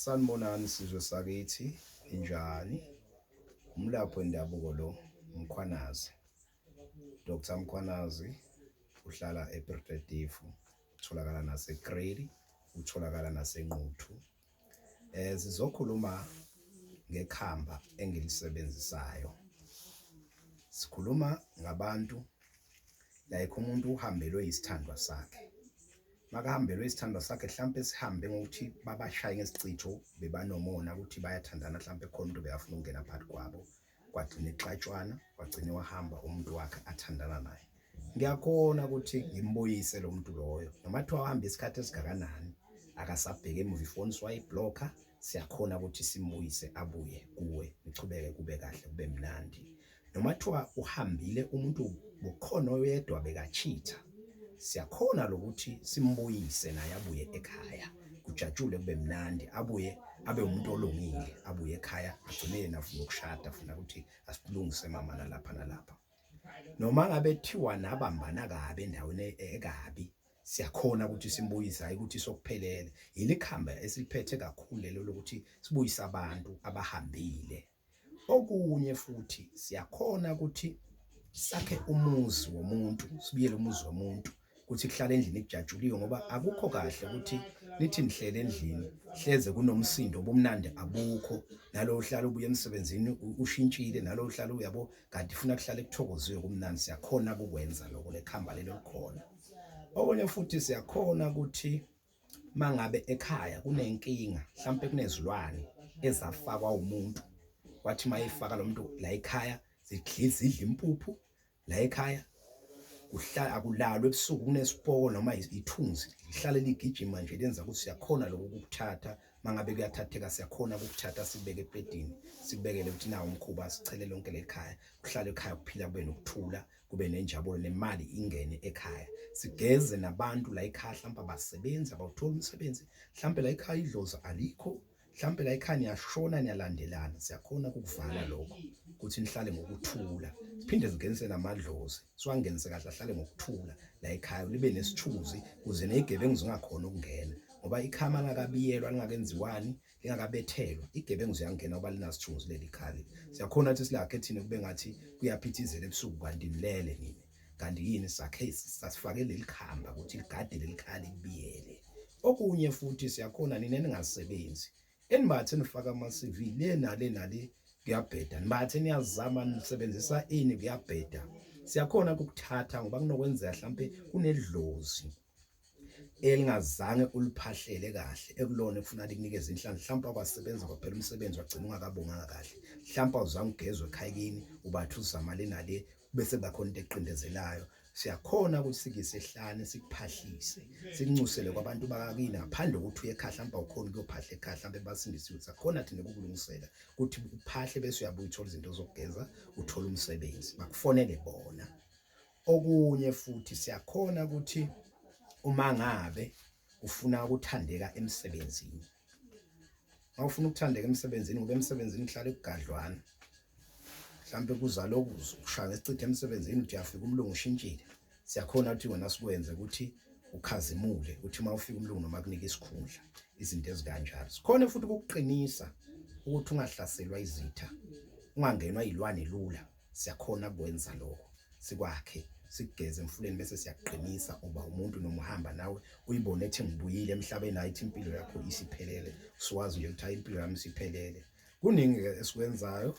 Sanibonani sizwe sakithi injani umlaphi wendabuko lo uMkhwanazi Dr uMkhwanazi uhlala ePiet Retief utholakala nasekreel utholakala naseNquthu sizokhuluma ngekhamba engilisebenzisayo sikhuluma ngabantu like umuntu uhambelwe isithandwa sakhe makahambelwe isithandwa sakhe mhlambe sihambe ngokuthi babashaye ngesicitho bebanomona ukuthi bayathandana mhlambe khona umuntu beyafuna ukungena phakathi kwabo kwagcina exatshwana wagcina wahamba umuntu wakhe athandana naye ngiyakhona ukuthi ngimbuyise lo muntu loyo noma kuthiwa uhamba isikhathi esingakanani akasabheke emuva ifoni swayiblocker siyakhona ukuthi simbuyise abuye kuwe nichubeke kube kahle kube mnandi noma kuthiwa uhambile umuntu bukhona oyedwa bekachitha siyakhona lokuthi simbuyise naye abuye ekhaya kujatshule kube mnandi abuye abe umuntu olungile abuye ekhaya agcine yena afuna ukushada afuna ukuthi asilungise mama nalapha nalapha noma ngabe thiwa nabambana kabe endaweni ekabi siyakhona ukuthi simbuyise hayi ukuthi sokuphelele ilikhamba esiliphethe kakhulu lelo lokuthi sibuyise abantu abahambile okunye futhi siyakhona ukuthi sakhe umuzi womuntu sibiyele umuzi womuntu ukuthi kuhlale endlini kujatshuliwe ngoba akukho kahle ukuthi nithi nihlele endlini hleze kunomsindo obumnandi abukho nalo uhlala ubuye emsebenzini ushintshile nalo uhlala uyabo kanti ufuna kuhlale kuthokoziwe kumnandi siyakhona ukwenza lokho lekhamba lelo likhona okunye futhi siyakhona ukuthi mangabe ekhaya kunenkinga mhlambe kunezilwane ezafakwa umuntu wathi mayifaka lo muntu la ekhaya zidla impuphu la ekhaya uhlala akulalwe ebusuku kunesipoko noma ithunzi lihlale ligijima nje lenza ukuthi siyakhona lokho ukuthatha mangabe kuyathatheka siyakhona ukuthatha sibeke epedini sibekele ukuthi nawo umkhuba sichele lonke lekhaya kuhlale ekhaya kuphila kube nokuthula kube nenjabulo nemali ingene ekhaya sigeze nabantu la ekhaya mhlawumbe abasebenzi abawuthola umsebenzi mhlawumbe la ekhaya idlozi alikho mhlawumbe la ekhaya niyashona niyalandelana siyakhona ukukuvala lokho ukuthi nihlale ngokuthula siphinde singenise namadlozi siwangenise kahle ahlale ngokuthula la ekhaya libe nesithuzi kuze nezigebengu zingakhona ukungena ngoba ikhama ngakabiyelwa lingakenziwani lingakabethelwa igebengu ziyangena ngoba linasithunzi leli khali siyakhona ukuthi silakhe thina kube ngathi kuyaphithizela ebusuku kanti nilele nini kanti yini sakhe sasifake leli khamba ukuthi ligade leli khali libiyele okunye futhi siyakhona nini ningasebenzi enibathe nifaka ama CV le nale kuyabheda nibathe niyazama nisebenzisa ini kuyabheda siyakhona ukuthatha ngoba kunokwenzeka mhlambe kunedlozi elingazange uliphahlele kahle ekulona ekufuneka likunikeze inhlanhla mhlawumbe akwasebenza kwaphela umsebenzi wagcina ungakabonganga kahle mhlawumbe awuzange ugezwe ekhayini ubathu uzama le nale bese bakhona into eqindezelayo siyakhona ukuthi sikise ehlane sikuphahlise sikuncusele kwabantu bakakini ngaphandle ukuthi uye ekhaya mhlawumbe awukhona ukuyophahla ekhaya mhlawumbe basindisiwe sakhona thina ukulungisela ukuthi uphahle bese uyabuya uthola izinto zokugeza uthola umsebenzi bakufonele bona okunye futhi siyakhona ukuthi uma ngabe ufuna ukuthandeka emsebenzini awufuna ukuthandeka emsebenzini ngoba emsebenzini kuhlala ukugadlwana mhlambe kuzalo ukushaya ngesicithe emsebenzini uthi uyafika umlungu ushintshile siyakhona ukuthi wena sikwenze ukuthi ukhazimule uthi mawufika umlungu noma kunika isikhundla izinto ezikanjalo sikhona futhi ukuqinisa ukuthi ungahlaselwa izitha ungangenwa izilwane lula siyakhona ukwenza lokho sikwakhe sigeze emfuleni bese siyaqinisa uba umuntu noma uhamba nawe uyibone ethi ngibuyile emhlabeni ayithi impilo yakho isiphelele siwazi nje ukuthi impilo yami isiphelele kuningi esikwenzayo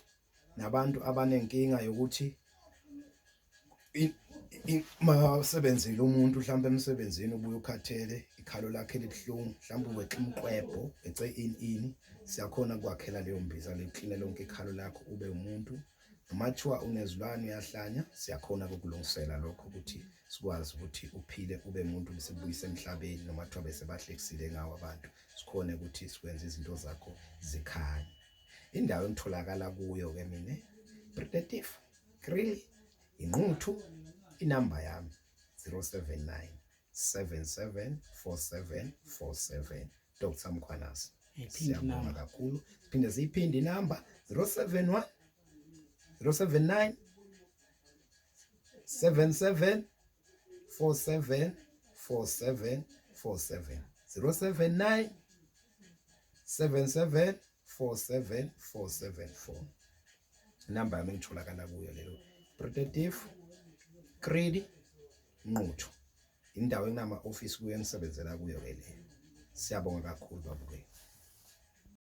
nabantu abanenkinga yokuthi masebenzile umuntu mhlawumbe emsebenzini ubuye ukhathele ikhalo lakhe libhlungu mhlawumbe uwexa umqwebho ece ini siyakhona ukwakhela leyo mbiza leclean lonke ikhalo lakho ube umuntu noma kuthiwa unezilwane uyahlanya siyakhona ukulungisela lokho ukuthi sikwazi ukuthi uphile ube umuntu bisebuyise emhlabeni noma kuthiwa bese bahlekisile ngawo abantu sikhona ukuthi sikwenze izinto zakho zikhanye indawo engitholakala kuyo ke mina Piet Retief kreel eNquthu inamba yami 079 774747 Dr Mkhwanazi siyabonga kakhulu siphinde siyiphinde inamba 079 774747 079 7747474. Inamba yami ngitholakala kuyo leyo. Piet Retief, kreel, eNquthu. Indawo enama office kuyo enisebenzela kuyo ke le. Siyabonga kakhulu babuke.